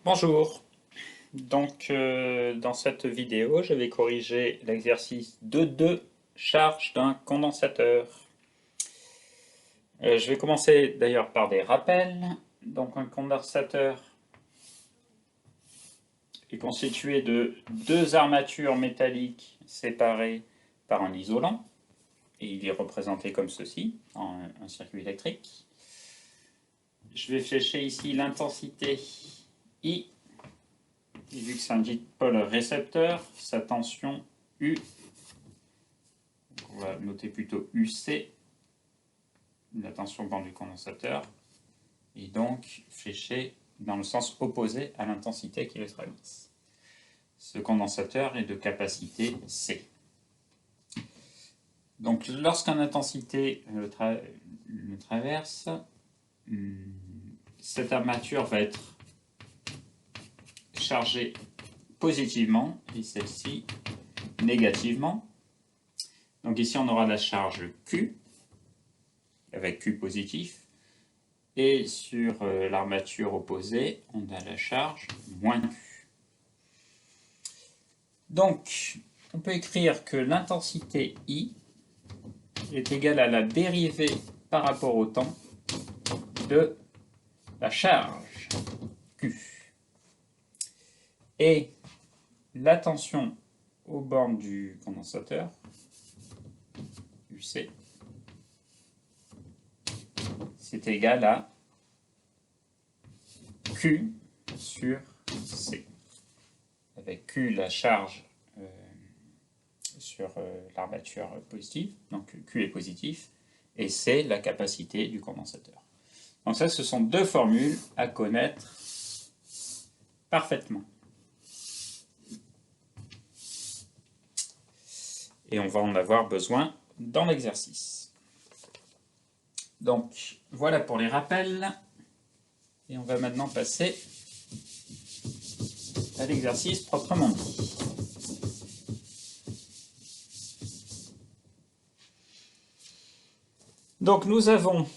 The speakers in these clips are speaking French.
Bonjour, dans cette vidéo, je vais corriger l'exercice 2.2, charge d'un condensateur. Je vais commencer d'ailleurs par des rappels. Donc un condensateur est constitué de deux armatures métalliques séparées par un isolant, et il est représenté comme ceci, en un circuit électrique. Je vais flécher ici l'intensité I. Et vu que c'est un dipôle récepteur, sa tension U, on va noter plutôt UC, la tension bande du condensateur, et donc fléchée dans le sens opposé à l'intensité qui le traverse. Ce condensateur est de capacité C. Donc lorsqu'une intensité le traverse, cette armature va être chargée positivement et celle-ci négativement. Donc ici on aura la charge Q avec Q positif, et sur l'armature opposée on a la charge moins Q. Donc on peut écrire que l'intensité I est égale à la dérivée par rapport au temps de la charge Q. Et la tension aux bornes du condensateur, UC, c'est égal à Q sur C. Avec Q la charge sur l'armature positive, donc Q est positif, et C la capacité du condensateur. Donc ça, ce sont deux formules à connaître parfaitement. Et on va en avoir besoin dans l'exercice. Donc voilà pour les rappels. Et on va maintenant passer à l'exercice proprement dit. Donc nous avons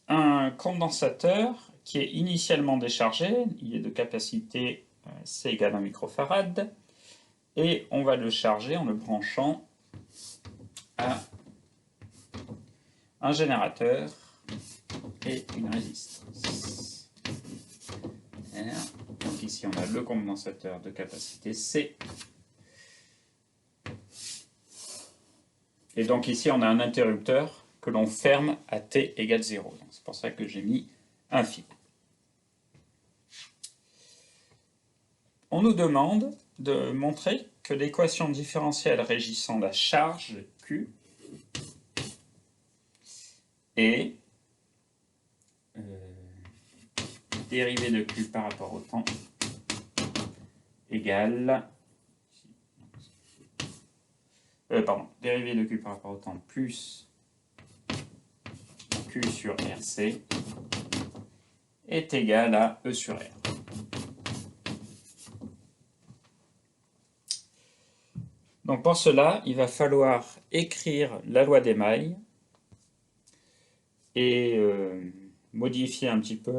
un condensateur qui est initialement déchargé, il est de capacité C égale 1 microfarad, et on va le charger en le branchant à un générateur et une résistance. Donc ici on a le condensateur de capacité C. Et donc ici on a un interrupteur que l'on ferme à t égale 0. C'est pour ça que j'ai mis un fil. On nous demande de montrer que l'équation différentielle régissant la charge Q est dérivée de Q par rapport au temps égale dérivée de Q par rapport au temps plus Q sur RC est égal à E sur R. Donc pour cela, il va falloir écrire la loi d'Émaille et modifier un petit peu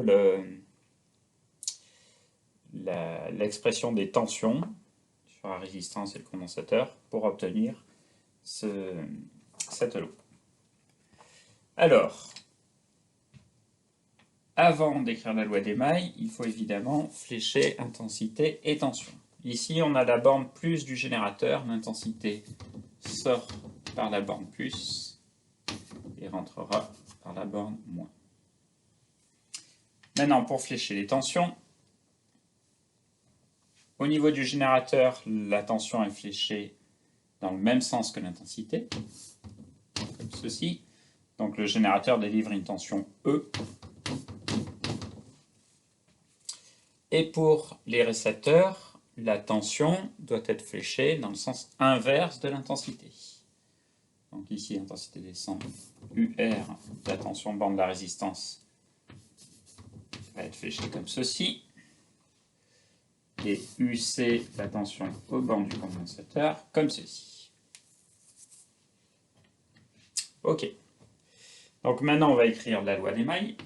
l'expression des tensions sur la résistance et le condensateur pour obtenir cette loi. Alors, avant d'écrire la loi d'Émaille, il faut évidemment flécher intensité et tension. Ici, on a la borne plus du générateur, l'intensité sort par la borne plus et rentrera par la borne moins. Maintenant, pour flécher les tensions, au niveau du générateur, la tension est fléchée dans le même sens que l'intensité, comme ceci. Donc le générateur délivre une tension E. Et pour les récepteurs, la tension doit être fléchée dans le sens inverse de l'intensité. Donc ici, l'intensité descend, UR, la tension bande de la résistance, va être fléchée comme ceci. Et UC, la tension aux bornes du condensateur, comme ceci. Ok. Donc maintenant, on va écrire la loi d'Émaille.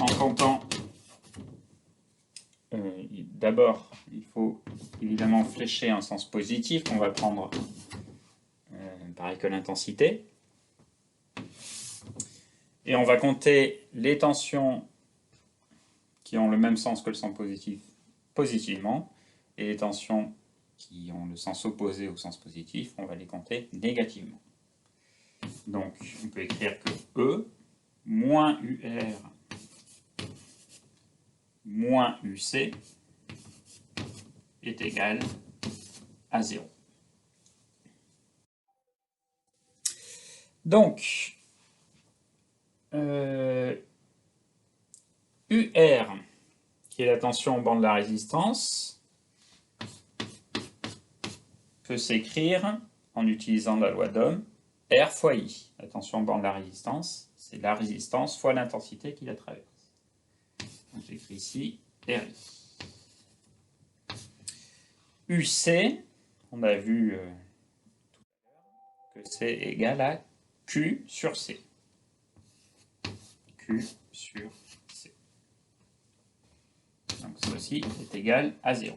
en comptant, d'abord, il faut évidemment flécher en sens positif, qu'on va prendre pareil que l'intensité. Et on va compter les tensions qui ont le même sens que le sens positif positivement, et les tensions qui ont le sens opposé au sens positif, on va les compter négativement. Donc on peut écrire que E moins UR moins UC est égal à 0. Donc, UR, qui est la tension au banc de la résistance, peut s'écrire en utilisant la loi d'Ohm, R fois I. La tension au banc de la résistance, c'est la résistance fois l'intensité qui la traverse. J'écris ici RI. UC, on a vu tout à l'heure que c'est égal à Q sur C. Q sur C. Donc ceci est égal à 0.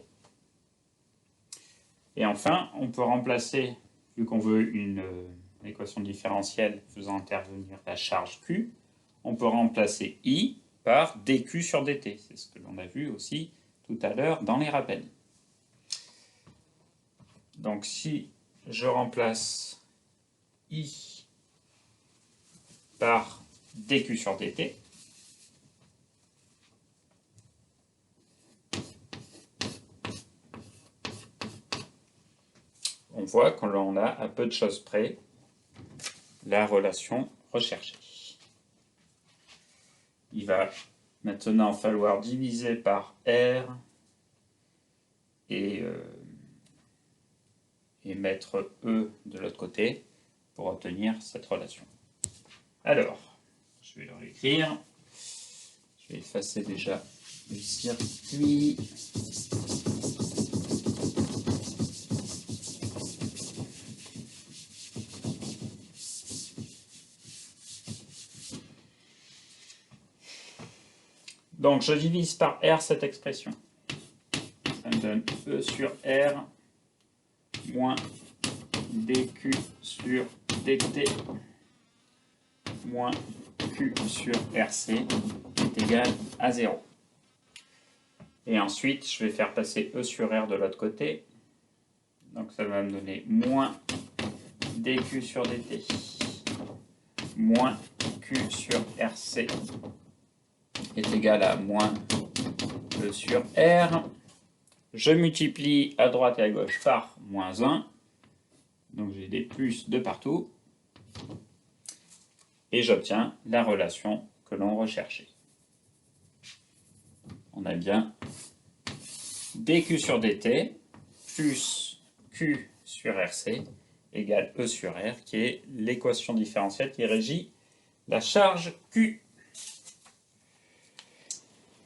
Et enfin, on peut remplacer, vu qu'on veut une équation différentielle faisant intervenir la charge Q, on peut remplacer I par dQ sur dt. C'est ce que l'on a vu aussi tout à l'heure dans les rappels. Donc si je remplace I par dQ sur dt, on voit que l'on a à peu de choses près la relation recherchée. Il va maintenant falloir diviser par R et mettre E de l'autre côté pour obtenir cette relation. Alors, je vais le réécrire. Je vais effacer déjà le circuit. Donc, je divise par R cette expression. Ça me donne E sur R moins dQ sur dt moins Q sur RC est égal à 0. Et ensuite, je vais faire passer E sur R de l'autre côté. Donc, ça va me donner moins dQ sur dt moins Q sur RC est égal à moins E sur R. Je multiplie à droite et à gauche par moins 1. Donc j'ai des plus de partout. Et j'obtiens la relation que l'on recherchait. On a bien dQ sur dt plus Q sur RC égale E sur R, qui est l'équation différentielle qui régit la charge Q.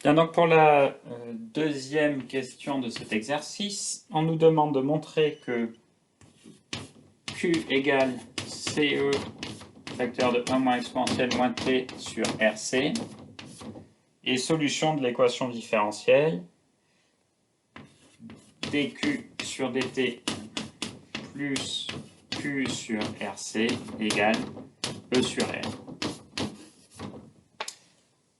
Bien, donc pour la deuxième question de cet exercice, on nous demande de montrer que Q égale CE facteur de 1 moins exponentielle moins T sur RC et solution de l'équation différentielle dQ sur dt plus Q sur RC égale E sur R.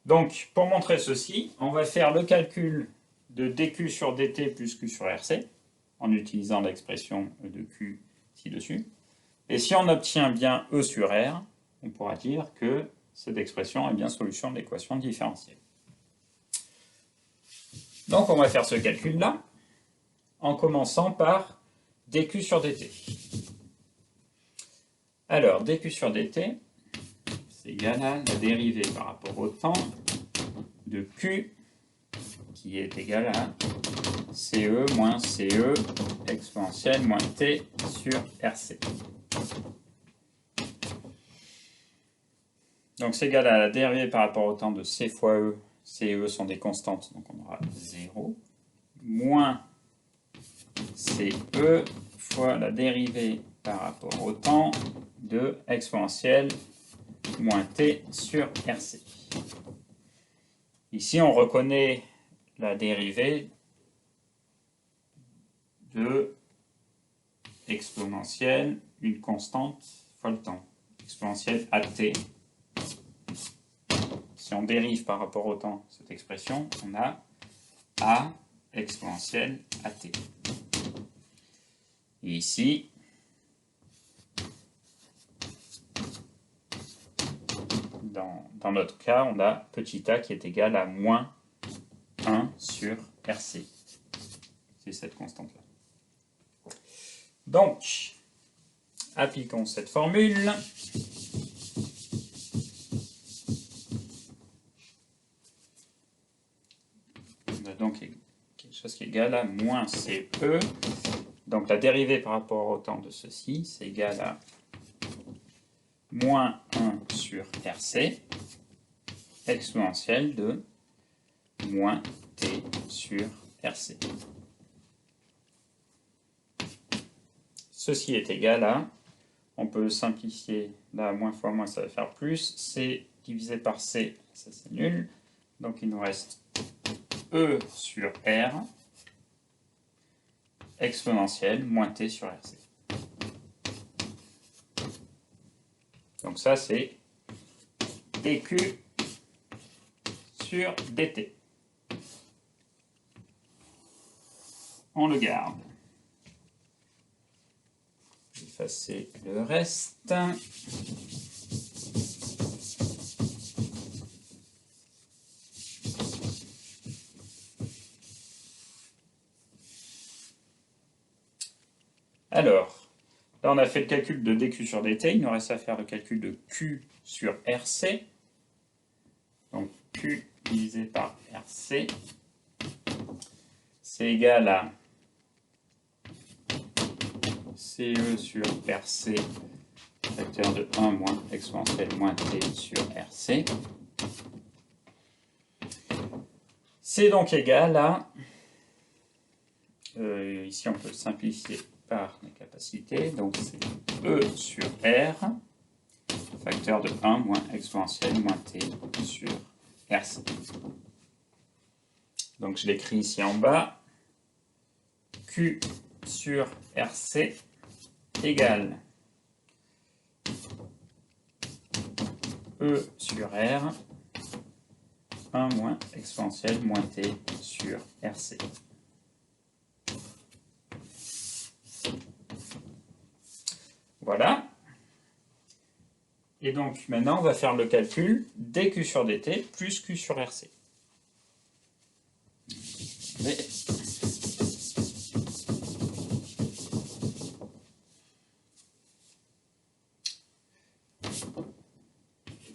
Donc, pour montrer ceci, on va faire le calcul de dQ sur dt plus Q sur RC, en utilisant l'expression de Q ci-dessus. Et si on obtient bien E sur R, on pourra dire que cette expression est bien solution de l'équation différentielle. Donc, on va faire ce calcul-là, en commençant par dQ sur dt. Alors, dQ sur dt, c'est égal à la dérivée par rapport au temps de Q qui est égal à CE moins CE exponentielle moins T sur RC. Donc c'est égal à la dérivée par rapport au temps de C fois E. C et E sont des constantes, donc on aura 0, moins CE fois la dérivée par rapport au temps de exponentielle moins T sur RC. Ici, on reconnaît la dérivée de exponentielle, une constante fois le temps, exponentielle at. Si on dérive par rapport au temps cette expression, on a a exponentielle at. Et ici, dans notre cas, on a petit a qui est égal à moins 1 sur RC. C'est cette constante-là. Donc, appliquons cette formule. On a donc quelque chose qui est égal à moins CE. Donc la dérivée par rapport au temps de ceci, c'est égal à moins 1 sur RC exponentielle de moins T sur RC. Ceci est égal à, on peut simplifier, là, moins fois moins, ça va faire plus, C divisé par C, ça c'est nul, donc il nous reste E sur R exponentielle moins T sur RC. Donc ça c'est dQ sur dt. On le garde. Effacer le reste. Alors, là on a fait le calcul de dQ sur dt, il nous reste à faire le calcul de Q sur RC. Donc Q divisé par RC, c'est égal à CE sur RC, facteur de 1 moins exponentielle moins T sur RC. C'est donc égal à, ici on peut simplifier par la capacité, donc c'est E sur R, facteur de 1 moins exponentielle moins T sur RC. Donc je l'écris ici en bas, Q sur RC égale E sur R, 1 moins exponentielle moins T sur RC. Voilà. Et donc maintenant on va faire le calcul dQ sur dt plus Q sur RC.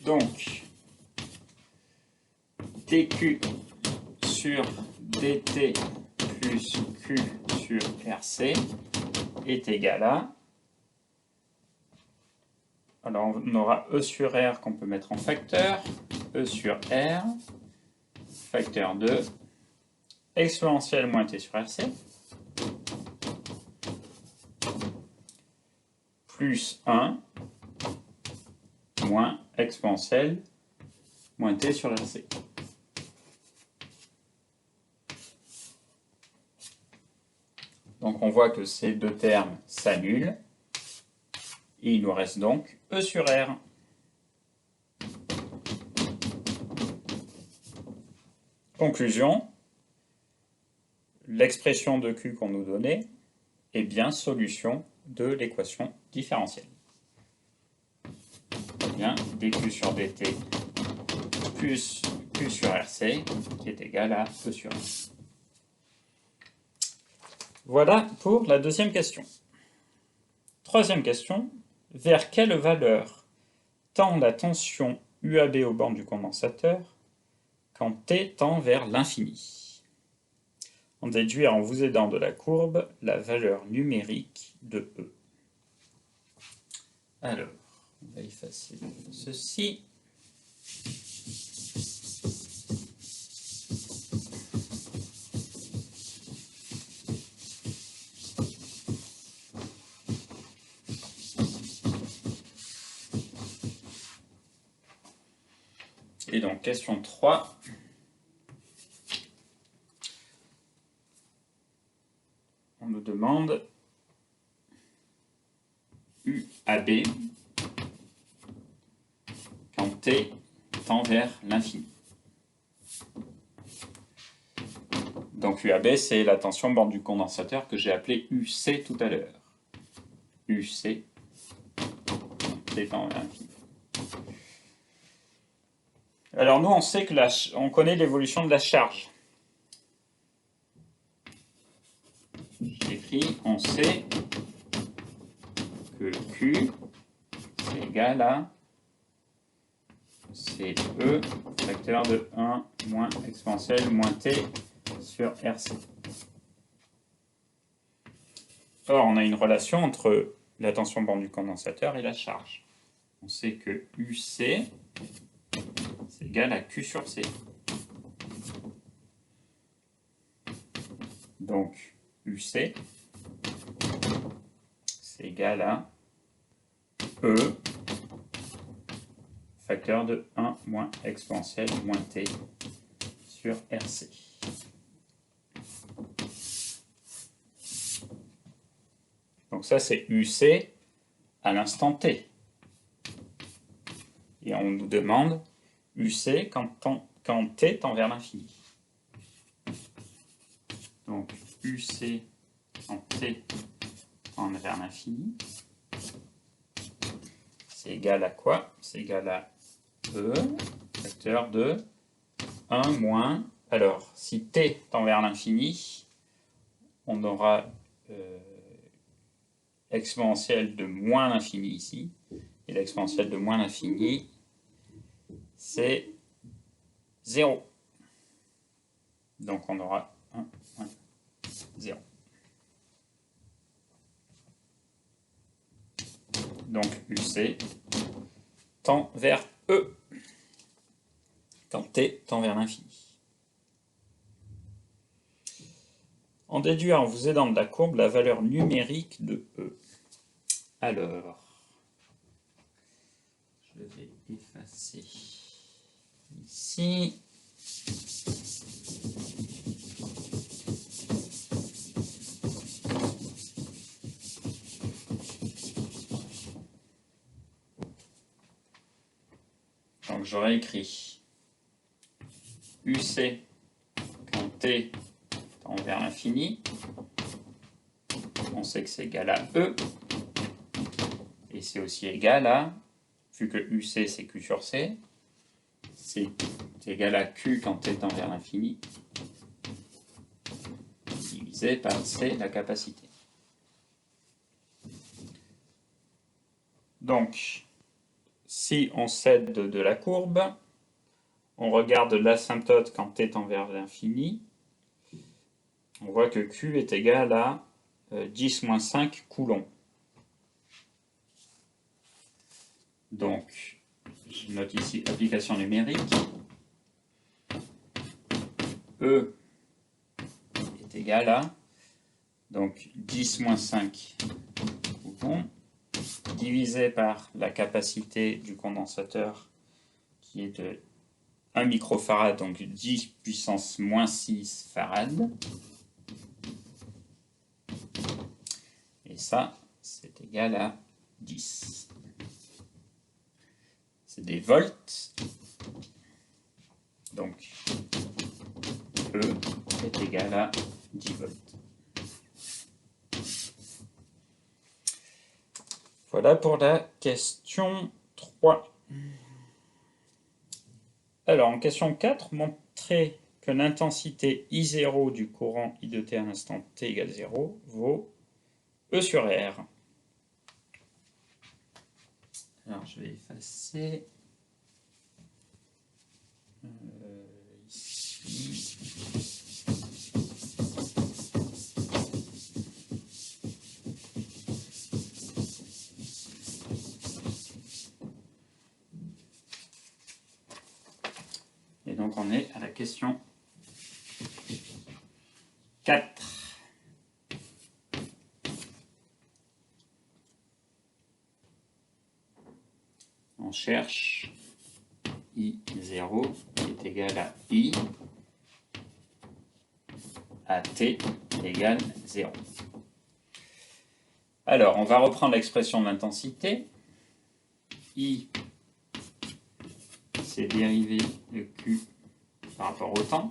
Donc, dQ sur dt plus Q sur RC est égal à, alors on aura E sur R qu'on peut mettre en facteur, E sur R, facteur de exponentielle moins T sur RC, plus 1 moins exponentielle moins T sur RC. Donc on voit que ces deux termes s'annulent, et il nous reste donc E sur R. Conclusion, l'expression de Q qu'on nous donnait est bien solution de l'équation différentielle. Bien, dQ sur dt plus Q sur RC qui est égal à E sur R. Voilà pour la deuxième question. Troisième question, vers quelle valeur tend la tension UAB aux bornes du condensateur quand T tend vers l'infini? On déduit en vous aidant de la courbe la valeur numérique de E. Alors, on va effacer ceci. Et donc, question 3. demande UAB quand t tend vers l'infini. Donc UAB, c'est la tension bord du condensateur que j'ai appelé UC tout à l'heure. UC quand t tend vers l'infini. Alors nous, on sait que on connaît l'évolution de la charge. J'écris, on sait que Q c'est égal à CE facteur de 1 moins exponentielle moins T sur RC. Or, on a une relation entre la tension bord du condensateur et la charge. On sait que UC c'est égal à Q sur C. Donc, UC c'est égal à E facteur de 1 moins exponentielle moins T sur RC. Donc ça, c'est UC à l'instant T. Et on nous demande UC quand T tend vers l'infini. Donc UC quand T tend vers l'infini, c'est égal à quoi? C'est égal à E facteur de 1 moins... Alors, si T tend vers l'infini, on aura exponentielle de moins l'infini ici. Et l'exponentielle de moins l'infini, c'est 0. Donc on aura 1 moins 0. Donc UC tend vers E quand T tend vers l'infini. En déduire en vous aidant de la courbe la valeur numérique de E. Alors, je vais effacer ici. Donc j'aurais écrit UC quand T tend vers l'infini. On sait que c'est égal à E. Et c'est aussi égal à, vu que UC c'est Q sur C, c'est égal à Q quand T tend vers l'infini, divisé par C, la capacité. Donc, si on s'aide de la courbe, on regarde l'asymptote quand T tend vers l'infini, on voit que Q est égal à 10-5 coulombs. Donc, je note ici application numérique. E est égal à donc 10-5 coulombs divisé par la capacité du condensateur qui est de 1 microfarad, donc 10 puissance moins 6 farad. Et ça, c'est égal à 10. C'est des volts. Donc, E est égal à 10 volts. Voilà pour la question 3. Alors, en question 4, montrez que l'intensité I0 du courant I de t à l'instant t égale 0 vaut E sur R. Alors, je vais effacer ici. Et donc, on est à la question 4. On cherche I0 qui est égal à I à t égale 0. Alors, on va reprendre l'expression de l'intensité. I, c'est dérivé de Q par rapport au temps.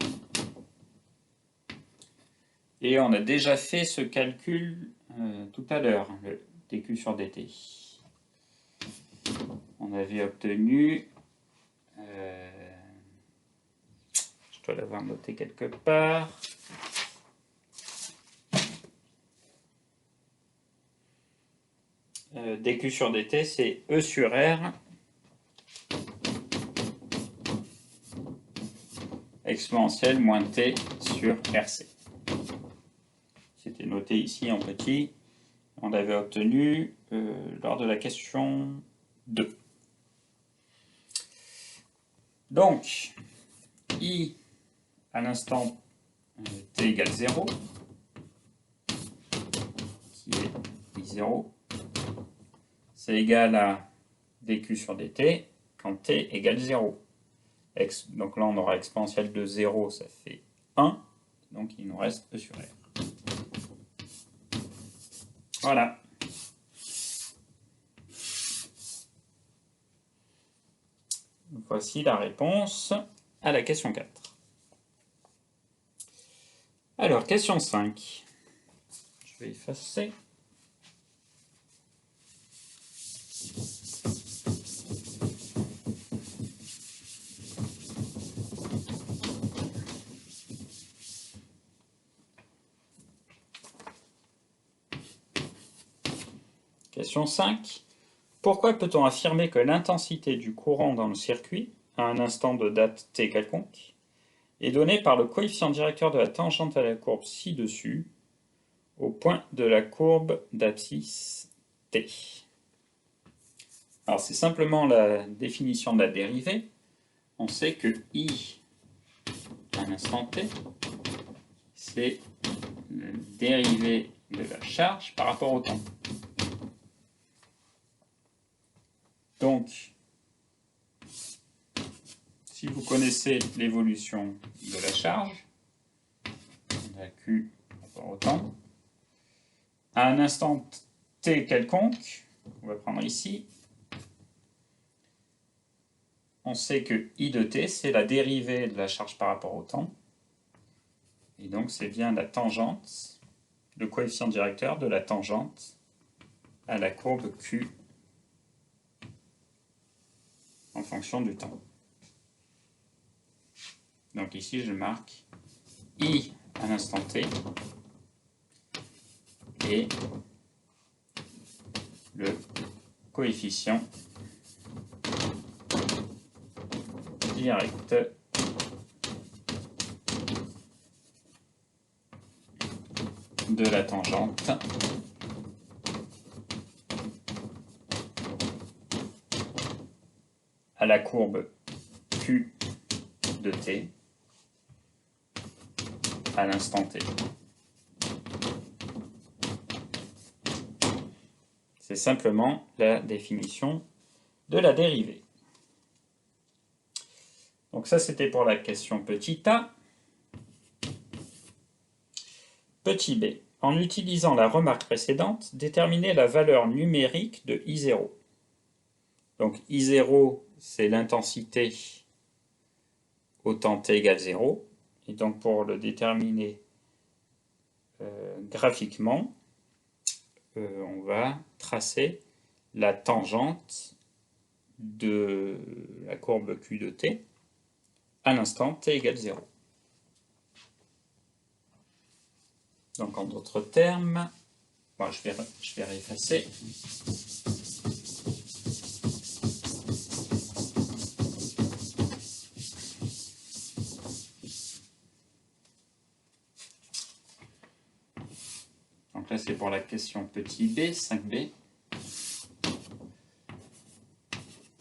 Et on a déjà fait ce calcul tout à l'heure, le dQ sur dt. On avait obtenu, je dois l'avoir noté quelque part, dQ sur dt, c'est E sur R exponentielle moins t sur RC. C'était noté ici en petit. On l'avait obtenu lors de la question 2. Donc, I à l'instant t égale 0, qui est I0, c'est égal à dQ sur dt quand t égale 0. Donc là, on aura exponentielle de 0, ça fait 1. Donc il nous reste E sur R. Voilà. Voici la réponse à la question 4. Alors, question 5. Je vais effacer. Question 5. Pourquoi peut-on affirmer que l'intensité du courant dans le circuit, à un instant de date t quelconque, est donnée par le coefficient directeur de la tangente à la courbe ci-dessus, au point de la courbe d'abscisse t? Alors c'est simplement la définition de la dérivée. On sait que I à l'instant t, c'est la dérivée de la charge par rapport au temps. Donc, si vous connaissez l'évolution de la charge, la Q par rapport au temps, à un instant t quelconque, on va prendre ici, on sait que I de t, c'est la dérivée de la charge par rapport au temps. Et donc, c'est bien la tangente, le coefficient directeur de la tangente à la courbe Q en fonction du temps. Donc ici, je marque I à l'instant t et le coefficient direct de la tangente à la courbe Q de t à l'instant t. C'est simplement la définition de la dérivée. Donc ça, c'était pour la question petit a. Petit b. En utilisant la remarque précédente, déterminez la valeur numérique de I0. Donc I0, c'est l'intensité au temps t égale 0. Et donc pour le déterminer graphiquement, on va tracer la tangente de la courbe Q de t à l'instant t égale 0. Donc en d'autres termes, bon, je vais réeffacer. Donc là, c'est pour la question petit b, 5b.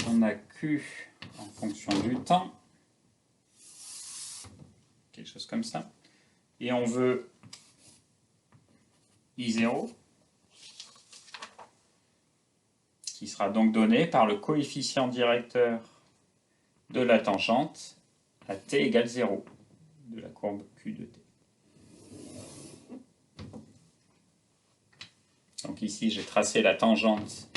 On a Q en fonction du temps, quelque chose comme ça, et on veut I0, qui sera donc donné par le coefficient directeur de la tangente à t égale 0 de la courbe Q de t. Donc ici, j'ai tracé la tangente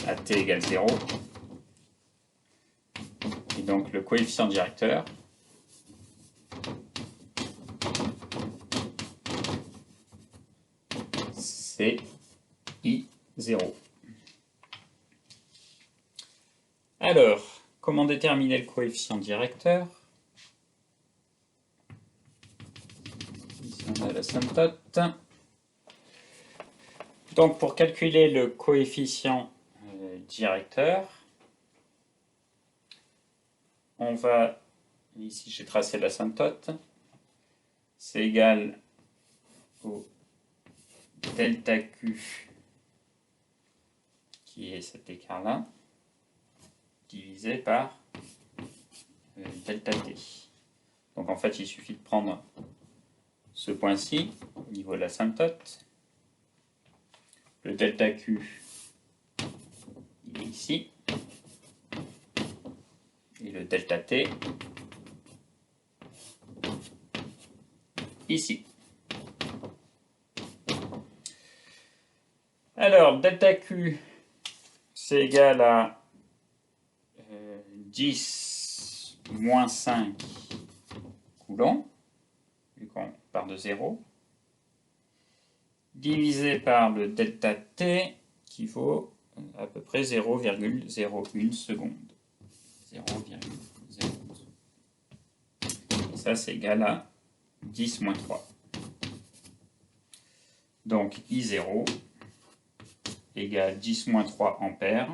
à t égale 0. Et donc le coefficient directeur, c'est I0. Alors, comment déterminer le coefficient directeur? Ici on a l'asymptote. Donc pour calculer le coefficient directeur, on va, ici j'ai tracé l'asymptote, c'est égal au delta Q, qui est cet écart-là, divisé par delta T. Donc en fait, il suffit de prendre ce point-ci, au niveau de l'asymptote. Le delta Q, il est ici. Et le delta T, ici. Alors, delta Q, c'est égal à 10 moins 5 coulombs, vu qu'on part de 0, divisé par le delta T, qui vaut à peu près 0,01 seconde. 0,01. Et ça, c'est égal à 10 moins 3. Donc, I0 égale 10 moins 3 ampères,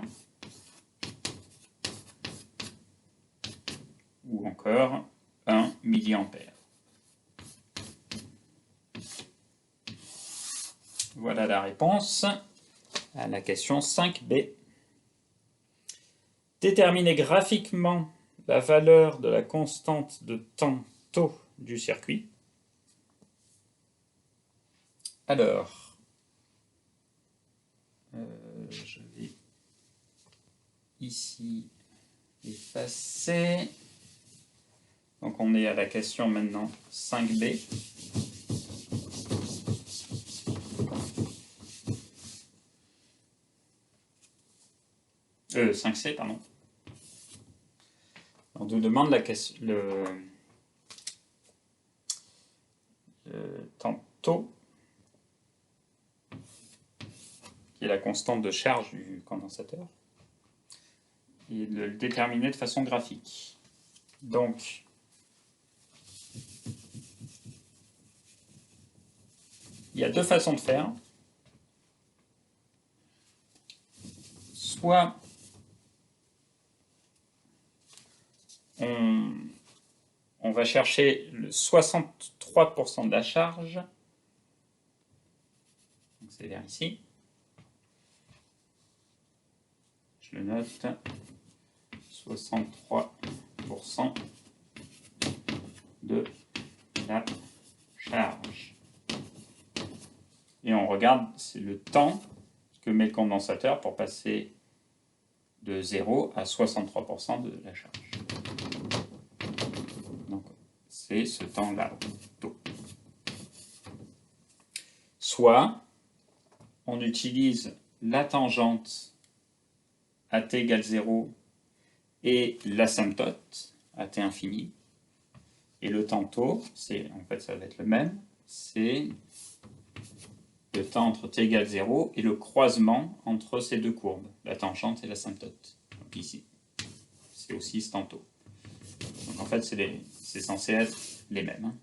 ou encore 1 milliampère. Voilà la réponse à la question 5B. Déterminer graphiquement la valeur de la constante de temps tau du circuit. Alors, je vais ici effacer. Donc on est à la question maintenant 5B. 5C, pardon. On nous demande le temps tau, qui est la constante de charge du condensateur, et de le déterminer de façon graphique. Donc, il y a deux façons de faire. Soit on va chercher le 63% de la charge, c'est vers ici, je le note, 63% de la charge. Et on regarde, c'est le temps que met le condensateur pour passer de 0 à 63% de la charge. Donc, c'est ce temps-là, tau. Soit, on utilise la tangente à t égale 0 et l'asymptote à t infini. Et le temps tau, en fait, ça va être le même, c'est le temps entre t égale 0 et le croisement entre ces deux courbes, la tangente et l'asymptote. Donc ici, c'est aussi ce temps tau. Donc en fait, c'est censé être les mêmes.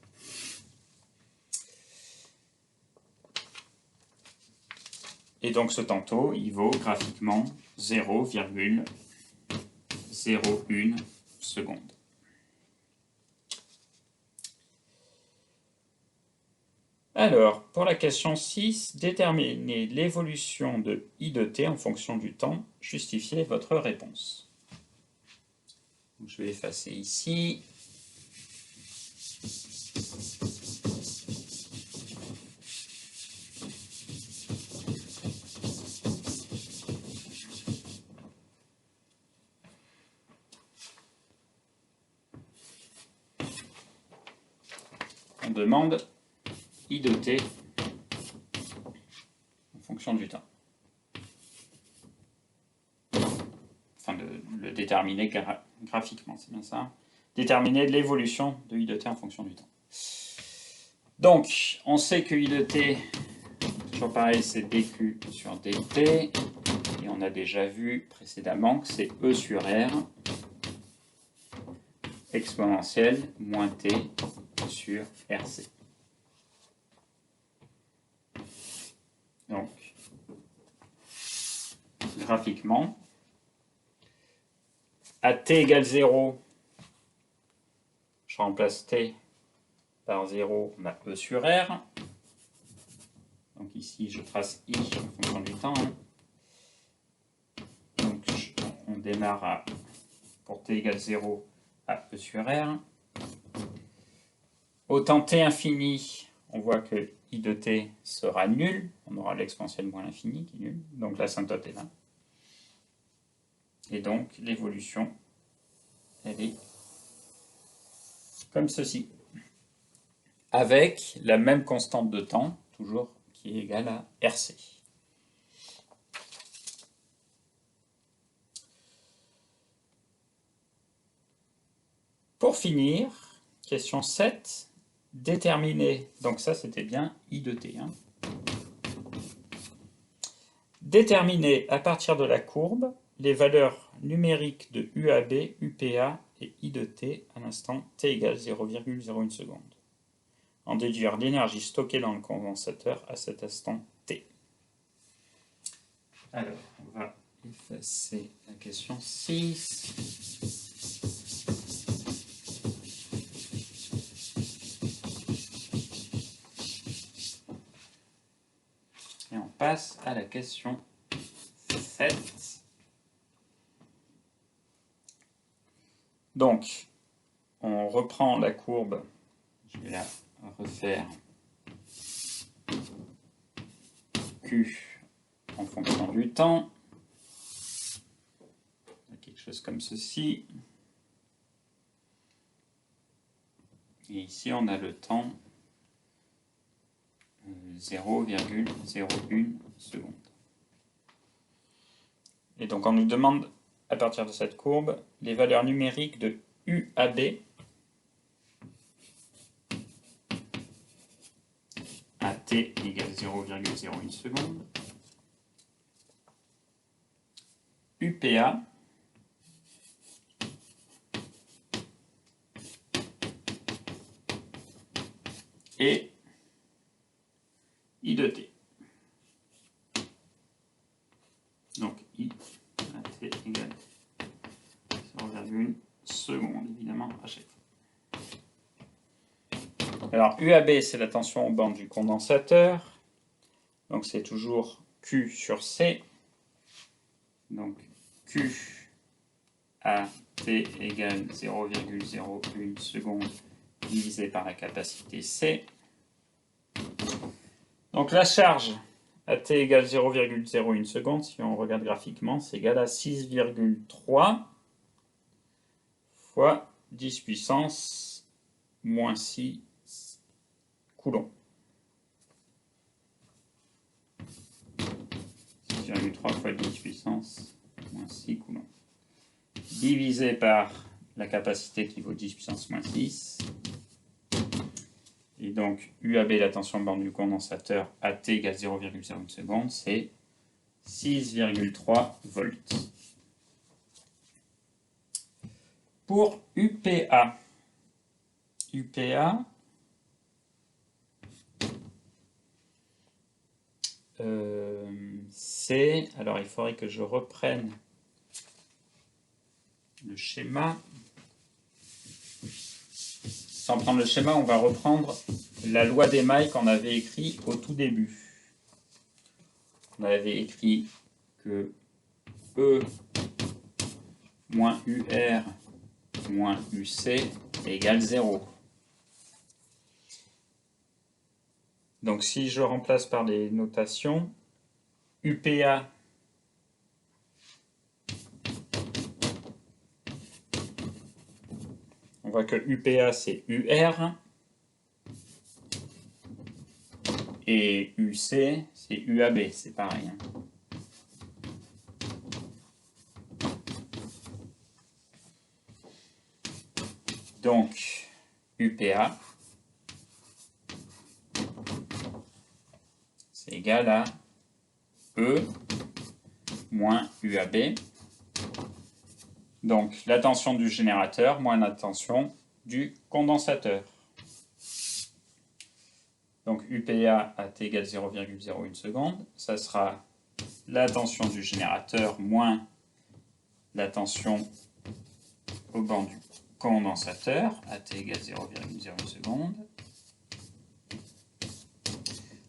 Et donc ce temps tau, il vaut graphiquement 0,01 seconde. Alors, pour la question 6, déterminez l'évolution de I de t en fonction du temps. Justifiez votre réponse. Donc, je vais effacer ici. demande I de t en fonction du temps. Enfin, de le déterminer graphiquement, c'est bien ça. Déterminer l'évolution de I de t en fonction du temps. Donc, on sait que I de t, toujours pareil, c'est dq sur dt. Et on a déjà vu précédemment que c'est E sur R exponentielle moins t sur RC. Donc, graphiquement, à t égale 0, je remplace t par 0, on a E sur R. Donc ici, je trace I en fonction du temps. Donc, on démarre pour t égale 0 à E sur R. Au temps t infini, on voit que I de t sera nul. On aura l'exponentielle moins l'infini qui est nul. Donc l'asymptote est là. Et donc l'évolution, elle est comme ceci. Avec la même constante de temps, toujours, qui est égale à RC. Pour finir, question 7. Déterminer, donc ça c'était bien I de t. Déterminer à partir de la courbe les valeurs numériques de UAB, UPA et I de t à l'instant t égale 0,01 seconde. En déduire l'énergie stockée dans le condensateur à cet instant t. Alors, on va effacer la question 6. Et on passe à la question 7. Donc, on reprend la courbe. Je vais la refaire. Q en fonction du temps. Quelque chose comme ceci. Et ici, on a le temps 0,01 seconde. Et donc, on nous demande, à partir de cette courbe, les valeurs numériques de UAB à t égale 0,01 seconde, UPA et I de t. Donc I à t égale 0,1 seconde, évidemment, à chaque fois. Alors UAB, c'est la tension aux bornes du condensateur. Donc c'est toujours Q sur C. Donc Q à t égale 0,01 seconde divisé par la capacité C. Donc la charge à t égale 0,01 seconde, si on regarde graphiquement, c'est égal à 6,3 fois 10 puissance moins 6 coulombs. 6,3 fois 10 puissance moins 6 coulombs. Divisé par la capacité qui vaut 10 puissance moins 6. Et donc, UAB, la tension borne du condensateur, à t égale 0,01 seconde, c'est 6,3 volts. Pour UPA, c'est... Alors, il faudrait que je reprenne le schéma. Sans prendre le schéma, on va reprendre la loi des mailles qu'on avait écrit au tout début. On avait écrit que E moins UR moins UC égale 0. Donc si je remplace par les notations, UPA on voit que UPA c'est UR Et UC, c'est UAB, c'est pareil. Hein. Donc, UPA, c'est égal à E moins UAB. Donc, la tension du générateur moins la tension du condensateur. Donc, UPA à T égale 0,01 seconde, ça sera la tension du générateur moins la tension au banc du condensateur à T égale 0,01 seconde.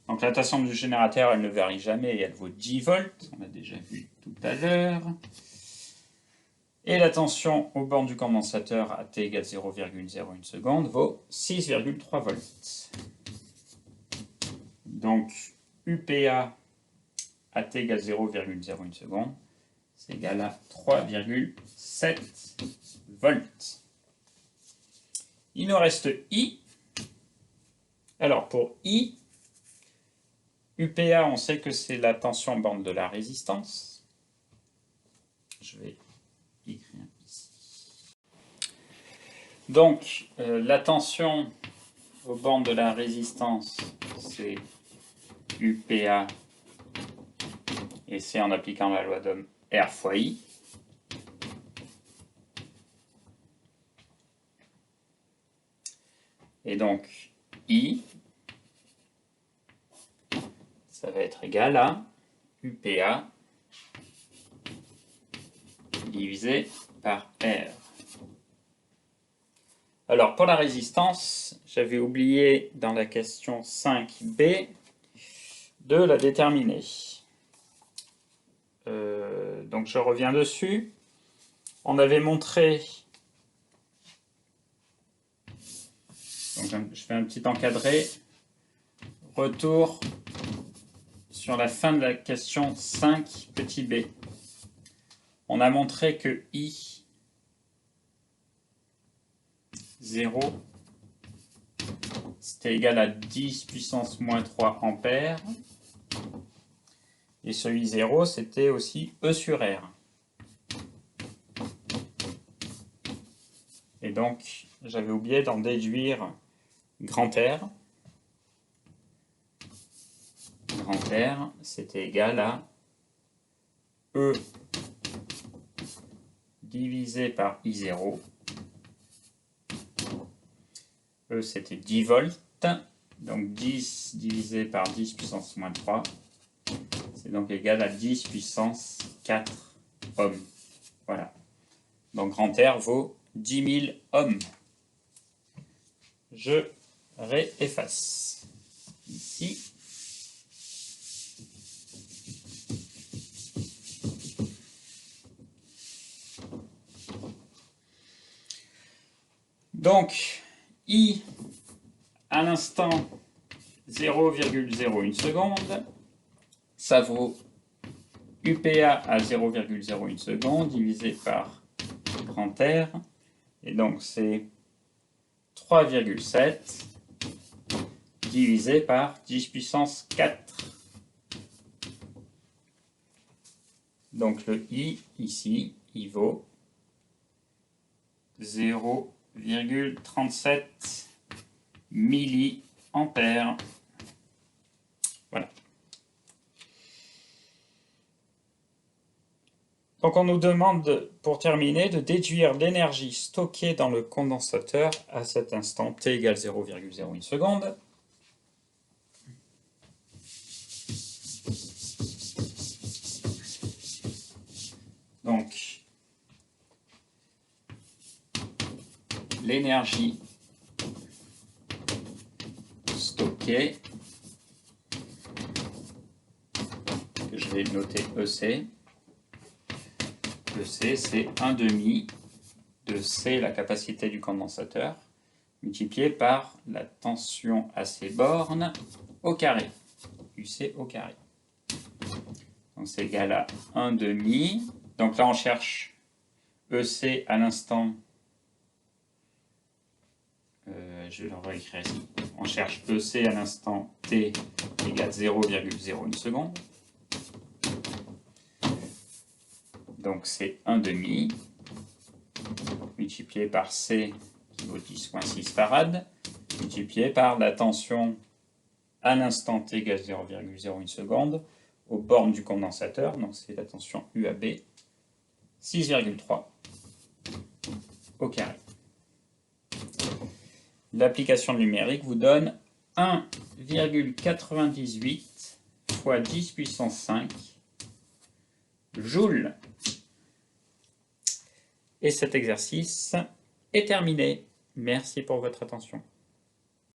Donc la tension du générateur, elle ne varie jamais et elle vaut 10 volts, on l'a déjà vu tout à l'heure. Et la tension au bord du condensateur à T égale 0,01 seconde vaut 6,3 volts. Donc UPA à T égale 0,01 seconde, c'est égal à 3,7 volts. Il nous reste I. Alors pour I, UPA, on sait que c'est la tension bande de la résistance. Je vais écrire ici. Donc, la tension aux bandes de la résistance, c'est UPA, et c'est en appliquant la loi d'Ohm R fois I. Et donc, I, ça va être égal à UPA divisé par R. Alors, pour la résistance, j'avais oublié dans la question 5b de la déterminer. Donc, je reviens dessus. On avait montré... Donc, je fais un petit encadré. Retour sur la fin de la question 5 petit b. On a montré que I 0 c'était égal à 10 puissance moins 3 ampères. Et ce I0 c'était aussi E sur R. Et donc j'avais oublié d'en déduire grand R. Grand R c'était égal à E divisé par I0. E c'était 10 volts, donc 10 divisé par 10 puissance moins 3, c'est donc égal à 10 puissance 4 ohms. Voilà. Donc grand R vaut 10 000 ohms. Je réefface ici. Donc, I à l'instant 0,01 seconde, ça vaut UPA à 0,01 seconde divisé par grand R, et donc c'est 3,7 divisé par 10 puissance 4. Donc le I ici, il vaut 0,37 milliampères. Voilà. Donc on nous demande, pour terminer, de déduire l'énergie stockée dans le condensateur à cet instant t égale 0,01 seconde. Donc, l'énergie stockée, que je vais noter EC. EC, c'est 1/2 de C, la capacité du condensateur, multiplié par la tension à ses bornes au carré, UC au carré. Donc c'est égal à 1/2. Donc là on cherche EC à l'instant, je vais le réécrire ici, On cherche EC à l'instant t égale 0,01 seconde. Donc c'est 1/2 multiplié par C qui vaut 10,6 farad, multiplié par la tension à l'instant t égale 0,01 seconde aux bornes du condensateur, donc c'est la tension UAB, 6,3 au carré. L'application numérique vous donne 1,98 fois 10 puissance 5 joules. Et cet exercice est terminé. Merci pour votre attention.